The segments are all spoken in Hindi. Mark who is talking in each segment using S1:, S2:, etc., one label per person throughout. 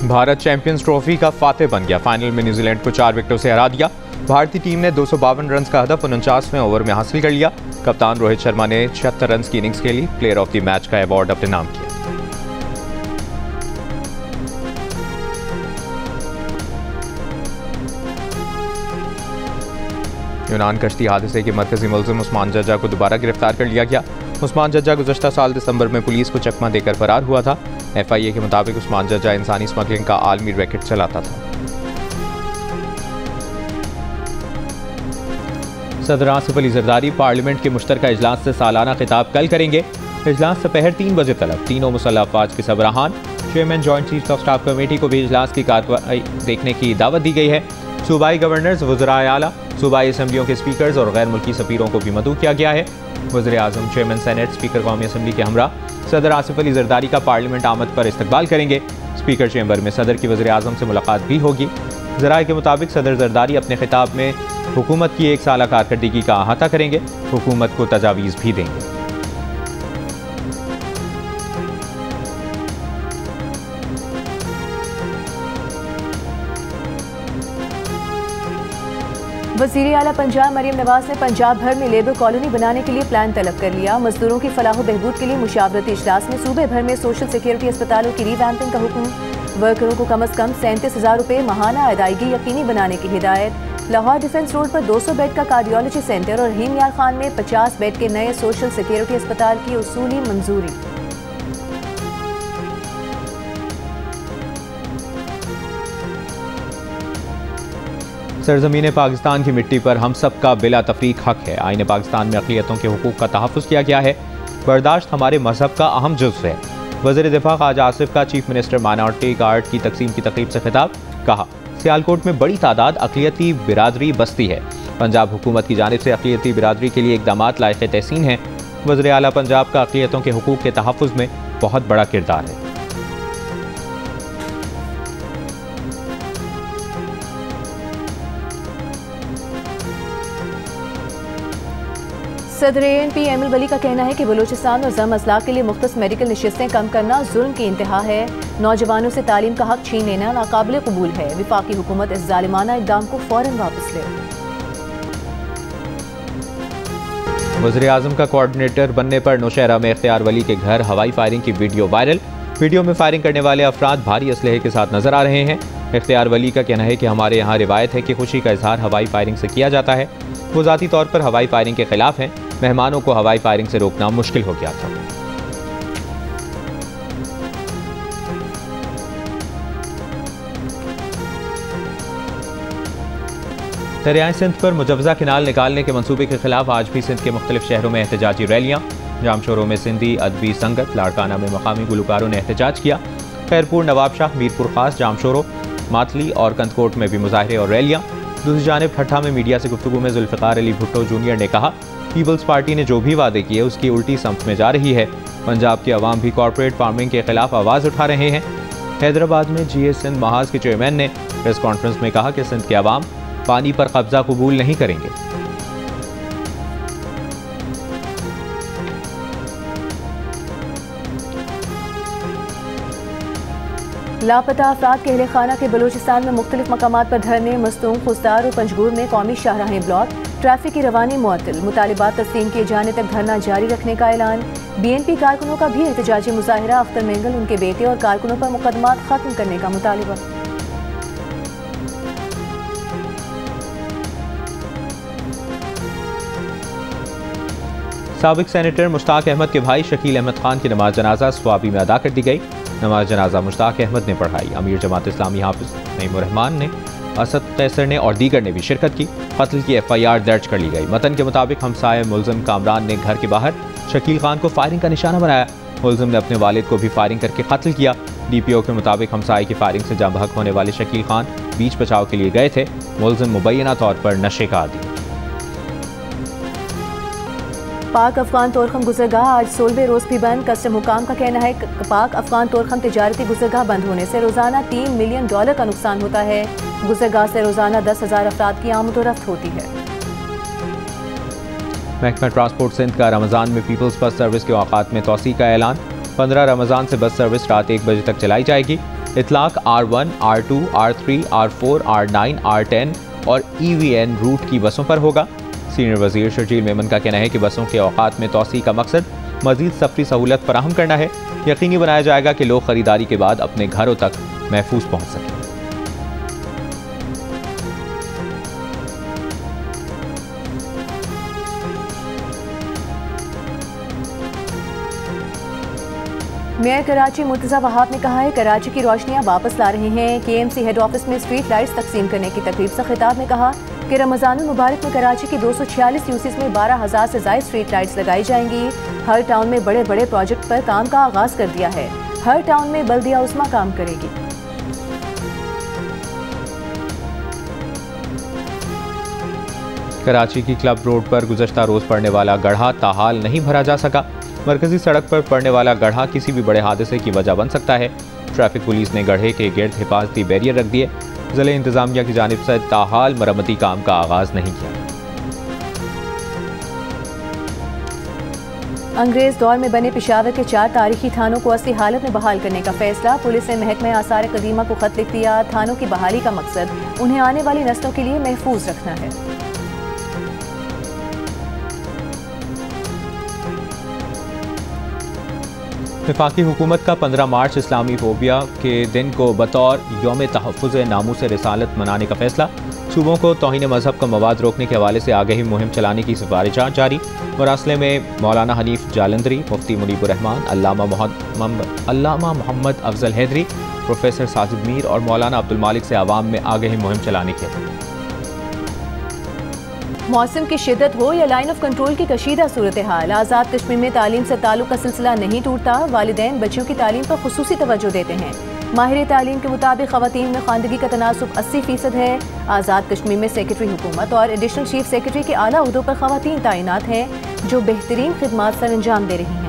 S1: भारत चैंपियंस ट्रॉफी का फातेह बन गया। फाइनल में न्यूजीलैंड को 4 विकेटों से हरा दिया। भारतीय टीम ने 252 रन का हदफ 49वें ओवर में हासिल कर लिया। कप्तान रोहित शर्मा ने 76 रन की इनिंग्स खेली। प्लेयर ऑफ द मैच का अवार्ड अपने नाम किया। यूनान कश्ती हादसे के मरकजी मुलजिम उस्मान जज्जा को दोबारा गिरफ्तार कर लिया गया। उस्मान जज्जा गुज़श्ता साल दिसंबर में पुलिस को चकमा देकर फरार हुआ था। FIA के मुताबिक उस्मान जज्जा इंसानी स्मगलिंग का आलमी रैकेट चलाता था। सदर आसिफ अली जरदारी पार्लियामेंट के मुश्तरका इजलास से सालाना खिताब कल करेंगे। इजलास दोपहर 3 बजे तलब तीनों मुसल्लह अफवाज के सरबराहान, chairman joint chief of staff committee को भी इजलास की कार्रवाई देखने की दावत दी गई है। सूबाई गवर्नर्स, वज़राए आला, सूबाई असम्बलियों के स्पीकर्स और गैर मुल्की सफ़ीरों को भी मदऊ किया गया है। वज़ीर आज़म, चेयरमैन सेनेट, स्पीकर कौमी असम्बली के हमरा सदर आसिफ अली जरदारी का पार्लियामेंट आमद पर इस्तकबाल करेंगे। स्पीकर चैम्बर में सदर की वज़ीर आज़म से मुलाकात भी होगी। ज़राए के मुताबिक सदर जरदारी अपने खिताब में हुकूमत की 1 साला कारकर्दगी का अहाता करेंगे। हुकूमत को तजावीज़ भी देंगे।
S2: वज़ीर आला पंजाब मरियम नवाज ने पंजाब भर में लेबर कॉलोनी बनाने के लिए प्लान तलब कर लिया। मजदूरों की फलाह बहबूद के लिए मुशावरती इजलास में सूबे भर में सोशल सिक्योरिटी अस्पतालों की रिवैम्पिंग का हुक्म। वर्करों को कम अज़ कम 37,000 रुपये माहाना अदायगी यकीनी बनाने की हिदायत। लाहौर डिफेंस रोड पर 200 बेड का कार्डियोलॉजी सेंटर और रहीम यार खान में 50 बेड के नए सोशल सिक्योरिटी अस्पताल की उसूली मंजूरी।
S1: सरजमीन पाकिस्तान की मिट्टी पर हम सब का बिला तफरीक हक है। आईन पाकिस्तान में अक़लियतों के हुकूक का तहफ़्फ़ुज़ किया गया है। बर्दाश्त हमारे मजहब का अहम जुज़्व है। वज़ीर दिफा ख्वाजा आसिफ का चीफ मिनिस्टर माइनॉरिटी कार्ड की तकसीम की तकरीब से खिताब। कहा, सियालकोट में बड़ी तादाद अक़लियती बिरादरी बसती है। पंजाब हुकूमत की जानिब से अक़लियती बिरादरी के लिए इक़दामात लायक़ तहसीन हैं। वज़ीर आला पंजाब का अक़लियतों के हुकूक के तहफ़्फ़ुज़ में बहुत बड़ा किरदार है।
S2: सदर ANP एमिल वली का कहना है कि बलूचिस्तान और ज़म अज़लाक के लिए मुख्तस मेडिकल नशिस्तें कम करना जुल्म की इंतहा है। नौजवानों से तालीम का हक छीन लेना नाकाबिल कबूल है। वफाकी हुकूमत इस जालिमाना इक़दाम को फ़ौरन वापस ले।
S1: वज़ीर आज़म का कोऑर्डिनेटर बनने पर नौशहरा में इख्तियार वली के घर हवाई फायरिंग की वीडियो वायरल। वीडियो में फायरिंग करने वाले अफराद भारी असलहे के साथ नजर आ रहे हैं। इख्तियार वली का कहना है कि हमारे यहाँ रिवायत है कि खुशी का इजहार हवाई फायरिंग से किया जाता है। वो ज़ाती तौर पर हवाई फायरिंग के खिलाफ हैं। मेहमानों को हवाई फायरिंग से रोकना मुश्किल हो गया था। दरियाए सिंध पर मुजवजा किनाल निकालने के मंसूबे के खिलाफ आज भी सिंध के मुख्तलिफ शहरों में एहतजाजी रैलियाँ। जामशोरों में सिंधी अदबी संगत, लाड़काना में मकामी गुलकारों ने एहतजाज किया। खैरपुर, नवाबशाह, मीरपुर खास, जामशोरों, मातली और कंदकोट में भी मुजाहरे और रैलियाँ। दूसरी जानिब ठट्ठा में मीडिया से गुफ्तगू में जुल्फ़िकार अली भुट्टो जूनियर ने कहा, पीपल्स पार्टी ने जो भी वादे किए उसकी उल्टी संप में जा रही है। पंजाब के अवाम भी कॉर्पोरेट फार्मिंग के खिलाफ आवाज़ उठा रहे हैं। हैदराबाद में GS सिंध महाज के चेयरमैन ने प्रेस कॉन्फ्रेंस में कहा कि सिंध के अवाम पानी पर कब्जा कबूल नहीं करेंगे।
S2: लापता अफराद के अहले खाना के बलूचिस्तान में मुख्तलिफ मकामात पर धरने, मस्तूंग, खुसदार और पंजगूर में कौमी शाहराहें ब्लॉक। ट्रैफिक की रवानी मुअत्तल। मुतालिबात तस्लीम किए जाने तक धरना जारी रखने का ऐलान। BNP कारकुनों का भी एहतजाजी मुजाहिरा। अख्तर मेंगल, उनके बेटे और कारकुनों पर मुकदमात खत्म करने का मुतालिबा।
S1: साबिक सेनेटर मुश्ताक अहमद के भाई शकील अहमद खान की नमाज जनाजा स्वाबी में अदा कर दी गई। नमाज जनाजा मुश्ताक अहमद ने पढ़ाई। अमीर जमात इस्लामी हाफिज नईमुर्रहमान ने, असद कैसर ने और दीगर ने भी शिरकत की। कत्ल की FIR दर्ज कर ली गई। मतन के मुताबिक हमसाय मुलजिम कामरान ने घर के बाहर शकील खान को फायरिंग का निशाना बनाया। मुलजिम ने अपने वालिद को भी फायरिंग करके कत्ल किया। DPO के मुताबिक हमसाय की फायरिंग से जाँ बहक होने वाले शकील खान बीच बचाव के लिए गए थे। मुलजिम मुबैना तौर पर नशे का आदी।
S2: पाक अफगान तोरखम गुजरगाह आज 16वें रोज भी बंद। कस्टम हुकाम का कहना है कि पाक अफगान तोरखम तिजारती गुजरगाह बंद होने से रोजाना $3 मिलियन का नुकसान होता है। गुजरगाह से रोजाना 10,000 अफराद की आमदोरफ्त होती है।
S1: महकमा ट्रांसपोर्ट सिंध का रमज़ान में पीपल्स बस सर्विस के औकात में तोसी का ऐलान। 15 रमज़ान से बस सर्विस रात 1 बजे तक चलाई जाएगी। इतलाक R1, R2, R3, R4, R9, R10 और EVN रूट की बसों पर होगा। सीनियर वजीर शर्जील मेमन का कहना है कि बसों के औकात में तोसी का मकसद मजीद सफरी सहूलत फराहम करना है। यकीनी बनाया जाएगा कि लोग खरीदारी के बाद अपने घरों तक महफूज पहुँच सकें।
S2: मेयर कराची मुर्तज़ा वहाब ने कहा है कराची की रोशनियां वापस ला रहे हैं। KMC हेड ऑफिस में स्ट्रीट लाइट्स तकसीम करने की तकरीब से खिताब में कहा कि रमज़ानुल मुबारक में कराची की 246 यूसीज में 12,000 से ज़ायद स्ट्रीट लाइट्स लगाई जाएंगी। हर टाउन में बड़े बड़े प्रोजेक्ट पर काम का आगाज कर दिया है। हर टाउन में बल्दिया उस्मा काम करेगी।
S1: कराची की क्लब रोड पर गुज़श्ता रोज़ पड़ने वाला गड्ढा ताहाल नहीं भरा जा सका। मरकजी सड़क पर पड़ने वाला गड्ढा किसी भी बड़े हादसे की वजह बन सकता है। ट्रैफिक पुलिस ने गड्ढे के गिर्द हिफाजती बैरियर रख दिए। ज़िले इंतजामिया की जानिब से ताहाल मरम्मती काम का आगाज नहीं किया।
S2: अंग्रेज दौर में बने पेशावर के 4 तारीखी थानों को असली हालत में बहाल करने का फैसला। पुलिस ने महकमा आसार कदीमा को खत लिख दिया। थानों की बहाली का मकसद उन्हें आने वाली नस्लों के लिए महफूज रखना है।
S1: वफाकी हुकूमत का 15 मार्च इस्लामी फोबिया के दिन को बतौर यौम तहफ़्फ़ुज़ नामूस रिसालत मनाने का फैसला। सूबों को तौहीन मजहब का मवाद रोकने के हवाले से आगाही मुहिम चलाने की सिफारिशात जारी। मरासले में मौलाना हनीफ जालंधरी, मुफ्ती मुनीबुर रहमान, अल्लामा मोहम्मद अफजल हैदरी, प्रोफेसर साजिद मीर और मौलाना अब्दुल मालिक से आवाम में आगाही मुहिम चलाने की।
S2: मौसम की शिद्दत हो या लाइन ऑफ कंट्रोल की कशीदा सूरत हाल, आज़ाद कश्मीर में तालीम से ताल्लुक का सिलसिला नहीं टूटता। वालिदैन बच्चों की तालीम पर खुसूसी तवज्जो देते हैं। माहिर तालीम के मुताबिक ख़वातीन में ख़वानदगी का तनासुब 80% है। आज़ाद कश्मीर में सेक्रेटरी हुकूमत और एडिशनल चीफ सेक्रेटरी के आला उहदों पर ख़वातीन तैनात हैं जो बेहतरीन खिदमात सर अंजाम दे रही हैं।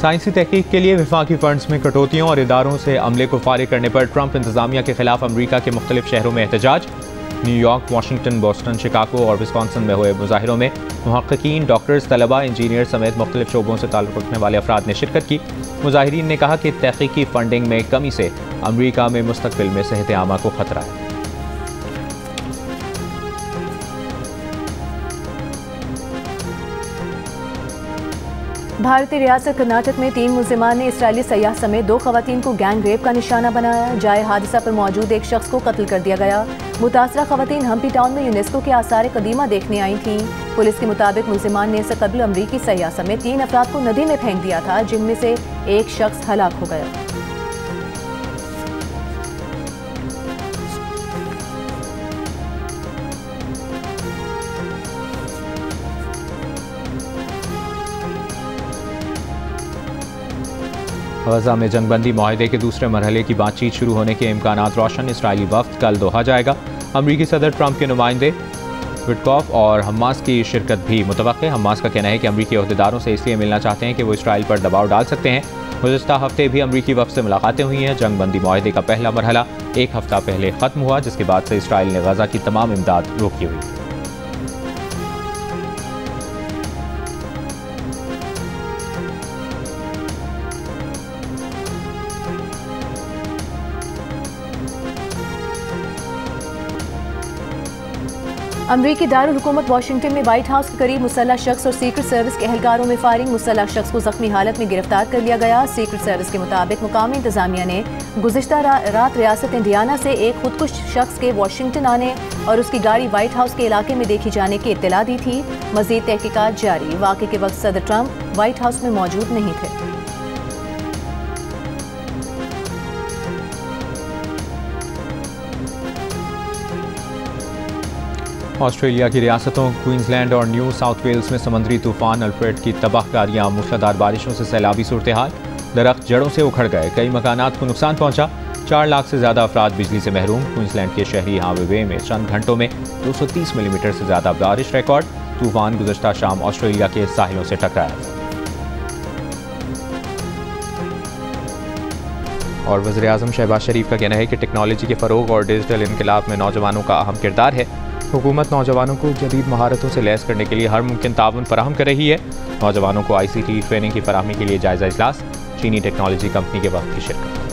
S1: साइंसी तहकीक के लिए वफाकी फंड्स में कटौतियों और इदारों से अमले को फारिग करने पर ट्रंप इंतजामिया के खिलाफ अमरीका के मुख्तलिफ शहरों में एहतजाज। न्यूयॉर्क, वाशिंगटन, बोस्टन, शिकागो और विस्कॉन्सिन में हुए मुजाहिरों में मुहक्किकीन, डॉक्टर्स, तलबा, इंजीनियर समेत मुख्तलिफ शोबों से ताल्लुक़ रखने वाले अफराद ने शिरकत की। मुजाहिरीन ने कहा कि तहकीकी फंडिंग में कमी से अमरीका में मुस्तकबिल में सेहत आमा को खतरा है।
S2: भारतीय रियासत कर्नाटक में 3 मुल्जिमान ने इसराइली सयाह समेत 2 खवातीन को गैंग रेप का निशाना बनाया। जाए हादसा पर मौजूद एक शख्स को कत्ल कर दिया गया। मुतासरा खवातीन हम्पी टाउन में यूनेस्को के आसार कदीमा देखने आई थीं। पुलिस के मुताबिक मुल्जिमान ने इससे कबल अमरीकी सयाह समेत 3 अफराद को नदी में फेंक दिया था, जिनमें से एक शख्स हलाक हो गया।
S1: गज़ा में जंगबंदी माहिदे के दूसरे मरहले की बातचीत शुरू होने के इम्कानात रोशन। इसराइली वफ्द कल दोहा जाएगा। अमरीकी सदर ट्रंप के नुमाइंदे विटकॉफ और हमास की शिरकत भी मुतवक्के। हमास का कहना है कि अमरीकी अहदेदारों से इसलिए मिलना चाहते हैं कि वो इसराइल पर दबाव डाल सकते हैं। गुज़श्ता हफ्ते भी अमरीकी वफ्द से मुलाकातें हुई हैं। जंगबंदी माहिदे का पहला मरहला 1 हफ्ता पहले ख़त्म हुआ, जिसके बाद से इसराइल ने गज़ा की तमाम इमदाद रोकी हुई।
S2: अमरीकी दारुल हुकूमत वाशिंगटन में व्हाइट हाउस के करीब मुसल्लह शख्स और सीक्रेट सर्विस के एहलकारों में फायरिंग। मुसल्लह शख्स को जख्मी हालत में गिरफ्तार कर लिया गया। सीक्रेट सर्विस के मुताबिक मुकामी इंतजामिया ने गुज़िश्ता रात रियासत इंडियाना से एक खुदकुश शख्स के वाशिंगटन आने और उसकी गाड़ी व्हाइट हाउस के इलाके में देखी जाने की इत्तला दी थी। मजीद तहकीकात जारी। वाक़े के वक्त सदर ट्रंप व्हाइट हाउस में मौजूद नहीं थे।
S1: ऑस्ट्रेलिया की रियासतों क्वींसलैंड और न्यू साउथ वेल्स में समुद्री तूफान अल्फ्रेड की तबाहकारियां, मूसलाधार बारिशों से सैलाबी सूरत हाल। दरख्त जड़ों से उखड़ गए, कई मकानात को नुकसान पहुंचा। 4 लाख से ज़्यादा अफराद बिजली से महरूम। क्वींसलैंड के शहरी हावे में चंद घंटों में 230 मिलीमीटर से ज़्यादा बारिश रिकॉर्ड। तूफान गुज़श्ता शाम ऑस्ट्रेलिया के साहिलों से टकराया और वज़ीर आज़म शहबाज शरीफ का कहना है कि टेक्नोलॉजी के फ़रोग और डिजिटल इनकलाब में नौजवानों का अहम किरदार है। हुकूमत नौजवानों को जदीद महारतों से लैस करने के लिए हर मुमकिन ताउन फराहम कर रही है। नौजवानों को ICT ट्रेनिंग की फराहमी के लिए जायजा इजलास, चीनी टेक्नोलॉजी कंपनी के वक्त की शिरकत।